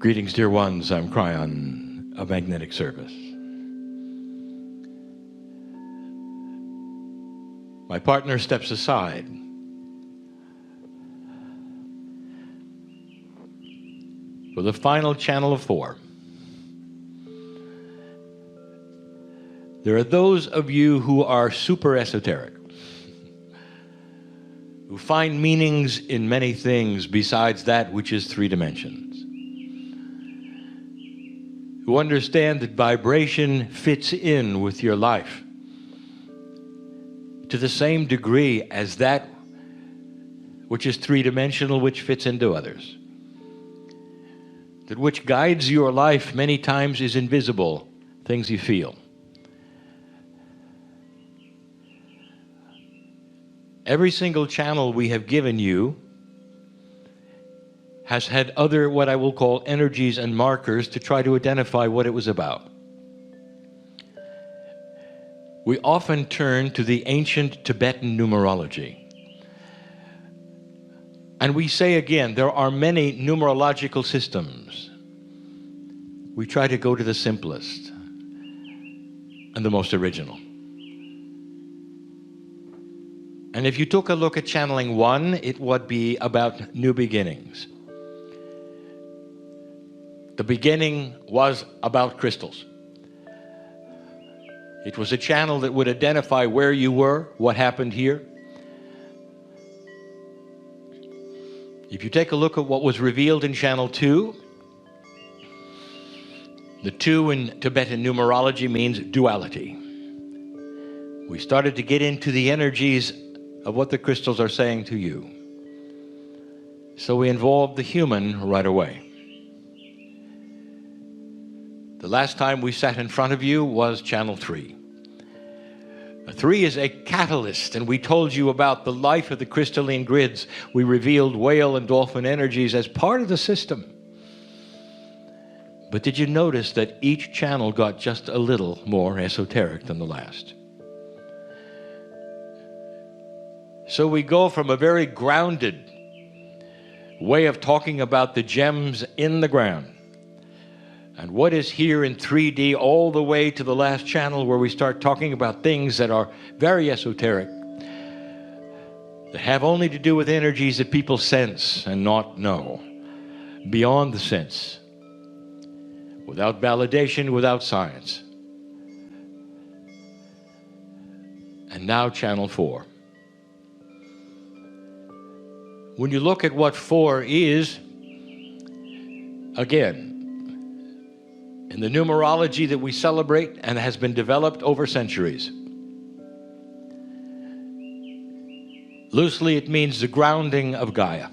Greetings, dear ones. I'm Cryon of Magnetic Service. My partner steps aside. For the final channel of 4. There are those of you who are super esoteric, who find meanings in many things besides that which is 3 dimensions, who understand that vibration fits in with your life to the same degree as that which is 3-dimensional, which fits into others. That which guides your life many times is invisible, things you feel. Every single channel we have given you has had other, what I will call, energies and markers to try to identify what it was about. We often turn to the ancient Tibetan numerology. And we say again, there are many numerological systems. We try to go to the simplest and the most original. And if you took a look at channeling 1, it would be about new beginnings. The beginning was about crystals. It was a channel that would identify where you were, what happened here. If you take a look at what was revealed in channel 2, the 2 in Tibetan numerology means duality. We started to get into the energies of what the crystals are saying to you. So we involved the human right away. The last time we sat in front of you was channel 3. 3 is a catalyst, and we told you about the life of the crystalline grids. We revealed whale and dolphin energies as part of the system. But did you notice that each channel got just a little more esoteric than the last? So we go from a very grounded way of talking about the gems in the ground and what is here in 3D all the way to the last channel where we start talking about things that are very esoteric, that have only to do with energies that people sense and not know, beyond the sense, without validation, without science. And now channel 4. When you look at what 4 is, again, in the numerology that we celebrate and has been developed over centuries, loosely it means the grounding of Gaia.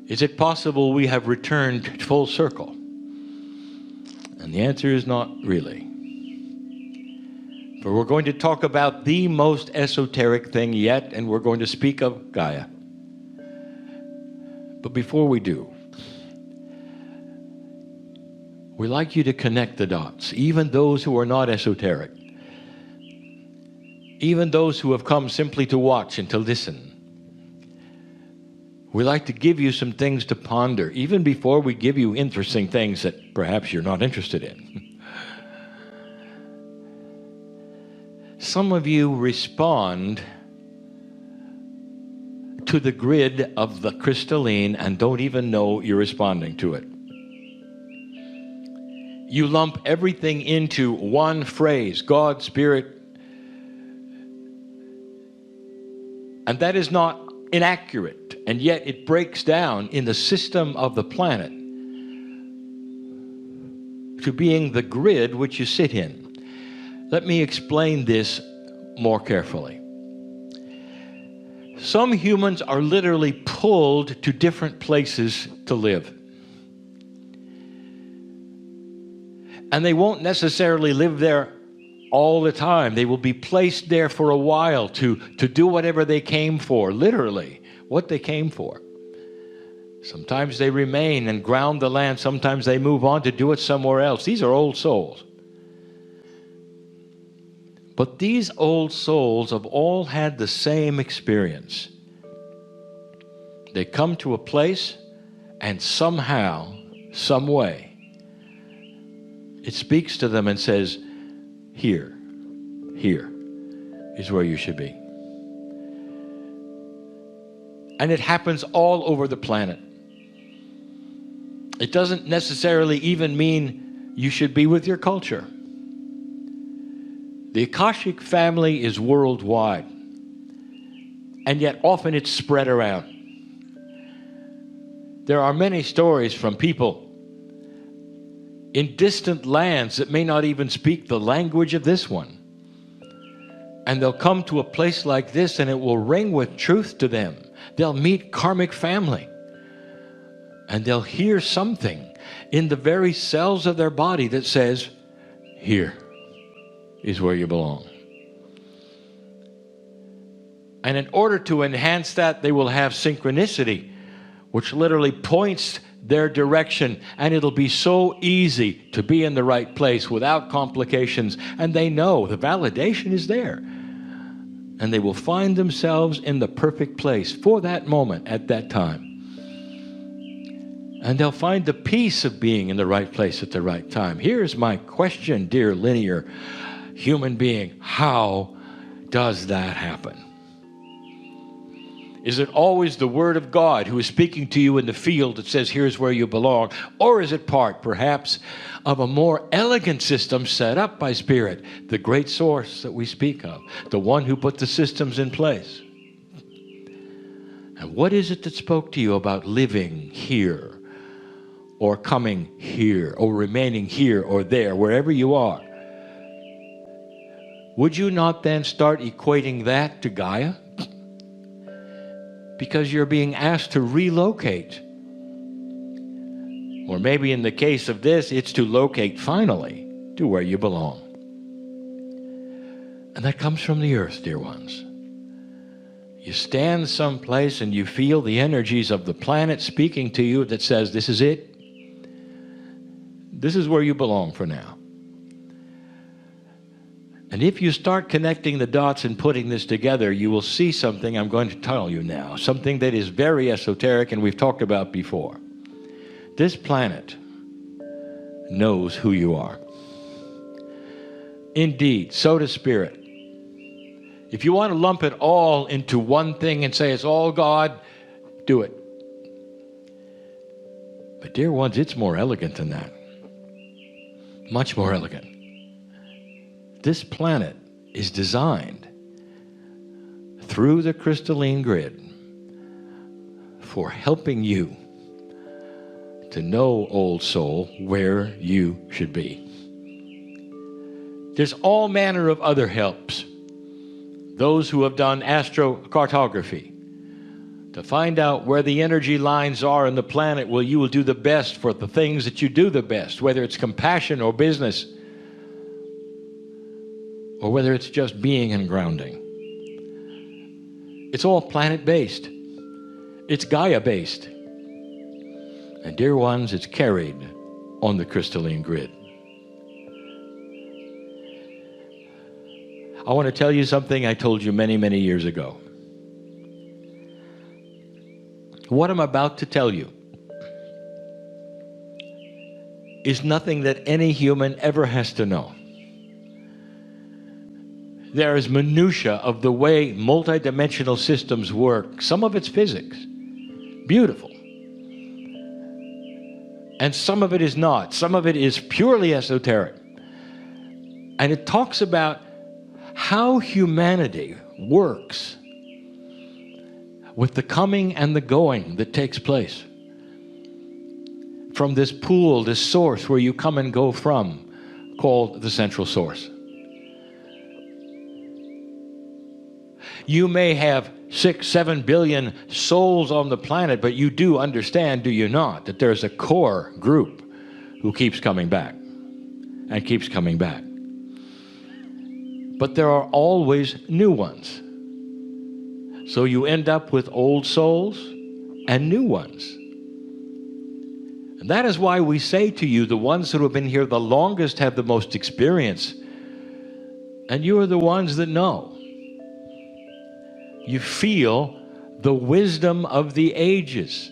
Is it possible we have returned full circle? And the answer is not really. For we're going to talk about the most esoteric thing yet, and we're going to speak of Gaia. But before we do, we like you to connect the dots, even those who are not esoteric, even those who have come simply to watch and to listen. We like to give you some things to ponder, even before we give you interesting things that perhaps you're not interested in. Some of you respond to the grid of the crystalline and don't even know you're responding to it. You lump everything into one phrase, God, Spirit, and that is not inaccurate, and yet it breaks down in the system of the planet to being the grid which you sit in. Let me explain this more carefully. Some humans are literally pulled to different places to live. And they won't necessarily live there all the time. They will be placed there for a while to do whatever they came for, literally, what they came for. Sometimes they remain and ground the land. Sometimes they move on to do it somewhere else. These are old souls. But these old souls have all had the same experience. They come to a place And somehow, some way, it speaks to them and says, here is where you should be. And it happens all over the planet. It doesn't necessarily even mean you should be with your culture. The Akashic family is worldwide, and yet often it's spread around. There are many stories from people in distant lands that may not even speak the language of this one. And they'll come to a place like this and it will ring with truth to them. They'll meet karmic family. And they'll hear something in the very cells of their body that says, here is where you belong. And in order to enhance that, they will have synchronicity, which literally points their direction, and it'll be so easy to be in the right place without complications, and they know the validation is there, and they will find themselves in the perfect place for that moment at that time, and they'll find the peace of being in the right place at the right time. Here's my question, dear linear human being: how does that happen? Is it always the Word of God who is speaking to you in the field that says, here's where you belong? Or is it part, perhaps, of a more elegant system set up by Spirit, the great source that we speak of, the one who put the systems in place? And what is it that spoke to you about living here, or coming here, or remaining here or there, wherever you are? Would you not then start equating that to Gaia? Because you're being asked to relocate. Or maybe in the case of this, it's to locate finally to where you belong. And that comes from the earth, dear ones. You stand someplace and you feel the energies of the planet speaking to you that says, this is it. This is where you belong for now. And if you start connecting the dots and putting this together, you will see something I'm going to tell you now, something that is very esoteric and we've talked about before. This planet knows who you are. Indeed, so does Spirit. If you want to lump it all into one thing and say it's all God, do it. But dear ones, it's more elegant than that. Much more elegant. This planet is designed through the crystalline grid for helping you to know, old soul, where you should be. There's all manner of other helps. Those who have done astrocartography to find out where the energy lines are in the planet, you will do the best for the things that you do the best, whether it's compassion or business, or whether it's just being and grounding. It's all planet-based. It's Gaia-based. And dear ones, it's carried on the crystalline grid. I want to tell you something I told you many, many years ago. What I'm about to tell you is nothing that any human ever has to know. There is minutia of the way multidimensional systems work. Some of it's physics, beautiful. And some of it is not. Some of it is purely esoteric. And it talks about how humanity works with the coming and the going that takes place from this pool, this source where you come and go from, called the central source. You may have 6-7 billion souls on the planet, but you do understand, do you not, that there's a core group who keeps coming back and keeps coming back. But there are always new ones. So you end up with old souls and new ones. And that is why we say to you, the ones who have been here the longest have the most experience. And you are the ones that know. You feel the wisdom of the ages.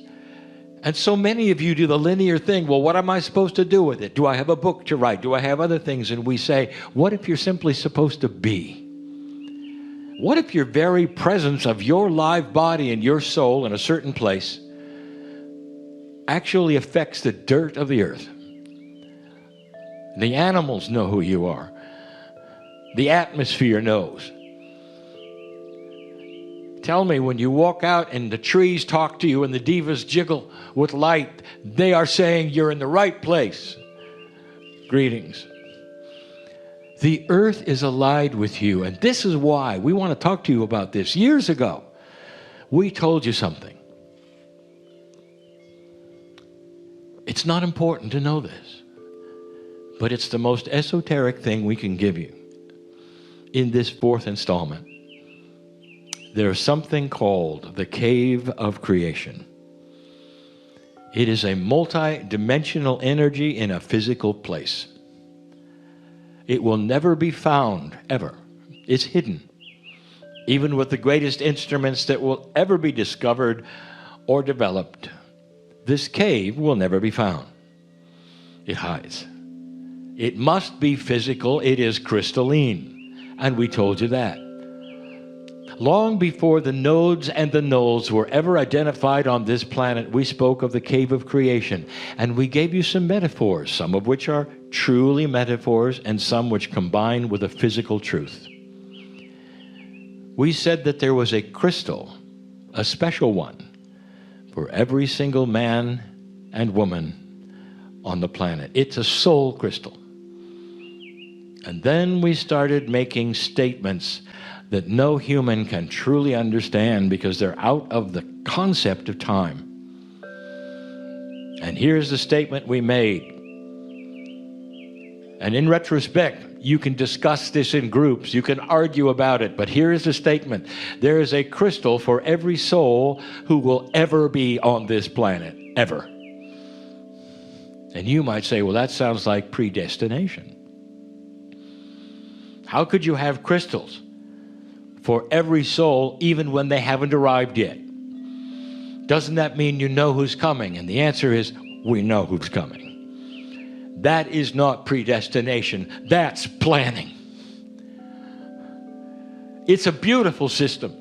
And so many of you do the linear thing. Well, what am I supposed to do with it? Do I have a book to write? Do I have other things? And we say, what if you're simply supposed to be? What if your very presence of your live body and your soul in a certain place actually affects the dirt of the earth? The animals know who you are. The atmosphere knows. Tell me, when you walk out and the trees talk to you and the divas jiggle with light, they are saying you're in the right place. Greetings. The earth is alive with you, and this is why we want to talk to you about this. Years ago, we told you something. It's not important to know this, but it's the most esoteric thing we can give you in this fourth installment. There's something called the Cave of Creation. It is a multi-dimensional energy in a physical place. It will never be found, ever. It's hidden. Even with the greatest instruments that will ever be discovered or developed, this cave will never be found. It hides. It must be physical. It is crystalline. And we told you that. Long before the nodes and the nulls were ever identified on this planet, we spoke of the Cave of Creation, and we gave you some metaphors, some of which are truly metaphors and some which combine with a physical truth. We said that there was a crystal, a special one, for every single man and woman on the planet. It's a soul crystal. And then we started making statements that no human can truly understand because they're out of the concept of time. And here's the statement we made. And in retrospect, you can discuss this in groups, you can argue about it, but here is the statement. There is a crystal for every soul who will ever be on this planet, ever. And you might say, well, that sounds like predestination. How could you have crystals for every soul, even when they haven't arrived yet? Doesn't that mean you know who's coming? And the answer is, we know who's coming. That is not predestination. That's planning. It's a beautiful system.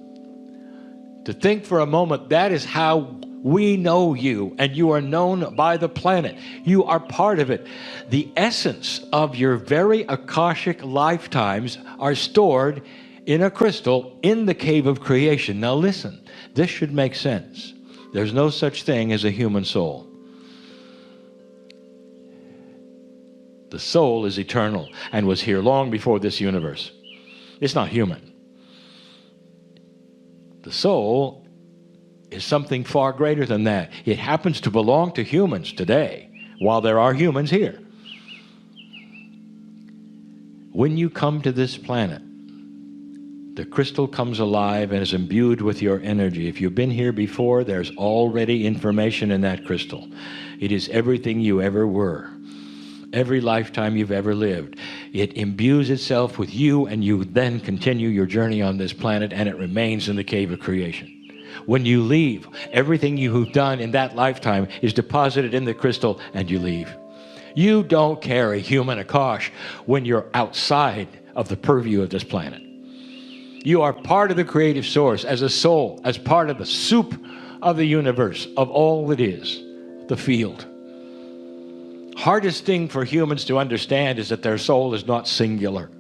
To think for a moment, that is how we know you, and you are known by the planet. You are part of it. The essence of your very Akashic lifetimes are stored in a crystal in the Cave of Creation. Now listen, this should make sense. There's no such thing as a human soul. The soul is eternal and was here long before this universe. It's not human. The soul is something far greater than that. It happens to belong to humans today, while there are humans here. When you come to this planet, the crystal comes alive and is imbued with your energy. If you've been here before, there's already information in that crystal. It is everything you ever were, every lifetime you've ever lived. It imbues itself with you, and you then continue your journey on this planet, and it remains in the Cave of Creation. When you leave, everything you've done in that lifetime is deposited in the crystal, and you leave. You don't carry human Akash when you're outside of the purview of this planet. You are part of the creative source as a soul, as part of the soup of the universe, of all that is, the field. Hardest thing for humans to understand is that their soul is not singular.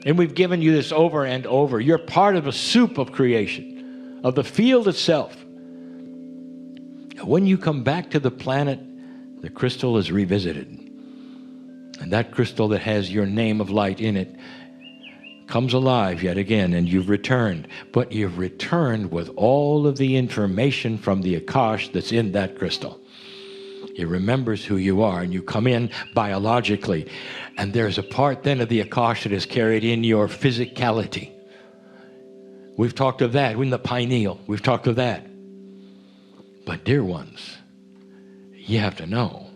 And we've given you this over and over. You're part of the soup of creation, of the field itself. When you come back to the planet, the crystal is revisited. And that crystal that has your name of light in it comes alive yet again, and you've returned. But you've returned with all of the information from the Akash that's in that crystal. It remembers who you are, and you come in biologically. And there's a part then of the Akash that is carried in your physicality. We've talked of that in the pineal. We've talked of that. But dear ones, you have to know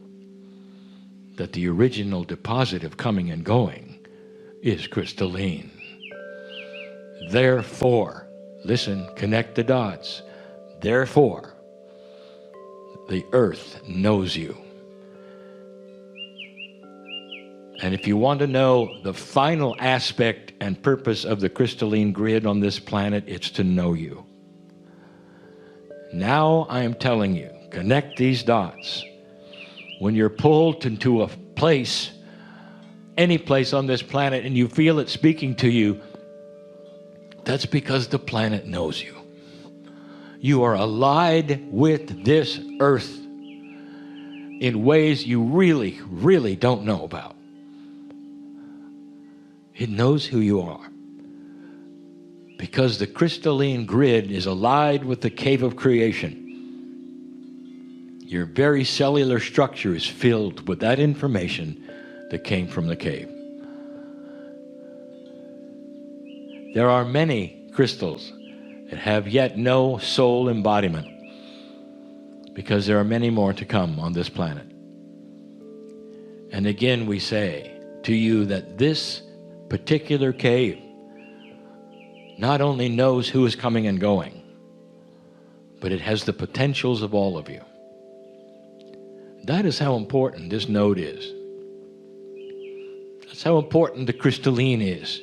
that the original deposit of coming and going is crystalline. Therefore, listen, connect the dots. Therefore, The earth knows you. And if you want to know the final aspect and purpose of the crystalline grid on this planet, it's to know you. Now I am telling you, connect these dots. When you're pulled into a place, any place on this planet, and you feel it speaking to you, that's because the planet knows you. You are allied with this earth in ways you really, really don't know about. It knows who you are. Because the crystalline grid is allied with the cave of creation. Your very cellular structure is filled with that information that came from the cave. There are many crystals that have yet no soul embodiment, because there are many more to come on this planet. And again, we say to you that this particular cave not only knows who is coming and going, but it has the potentials of all of you. That is how important this node is. That's how important the crystalline is.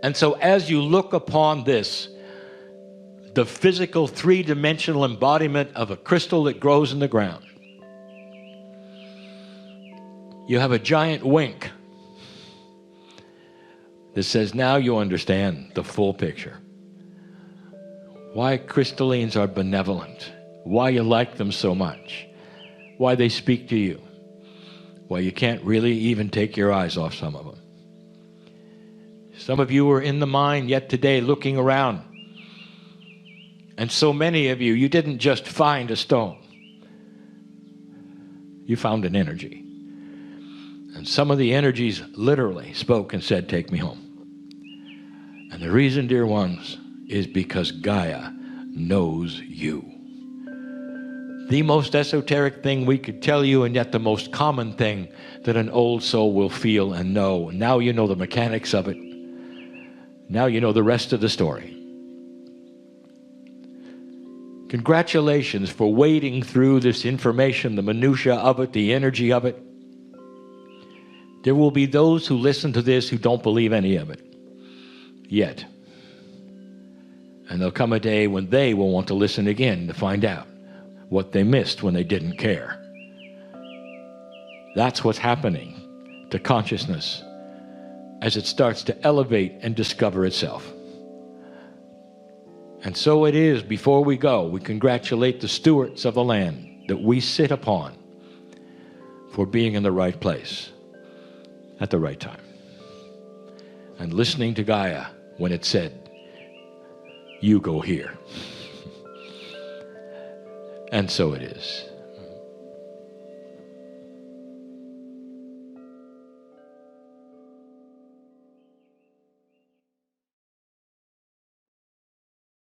And so as you look upon this, the physical three-dimensional embodiment of a crystal that grows in the ground, you have a giant wink that says, now you understand the full picture. Why crystallines are benevolent, why you like them so much, why they speak to you, why you can't really even take your eyes off some of them. Some of you are in the mind yet today looking around. And so many of you, you didn't just find a stone. You found an energy. And some of the energies literally spoke and said, take me home. And the reason, dear ones, is because Gaia knows you. The most esoteric thing we could tell you, and yet the most common thing that an old soul will feel and know. Now you know the mechanics of it. Now you know the rest of the story. Congratulations for wading through this information, the minutiae of it, the energy of it. There will be those who listen to this who don't believe any of it yet. And there'll come a day when they will want to listen again to find out what they missed when they didn't care. That's what's happening to consciousness as it starts to elevate and discover itself. And so it is, before we go, we congratulate the stewards of the land that we sit upon for being in the right place at the right time. And listening to Gaia when it said, you go here. And so it is.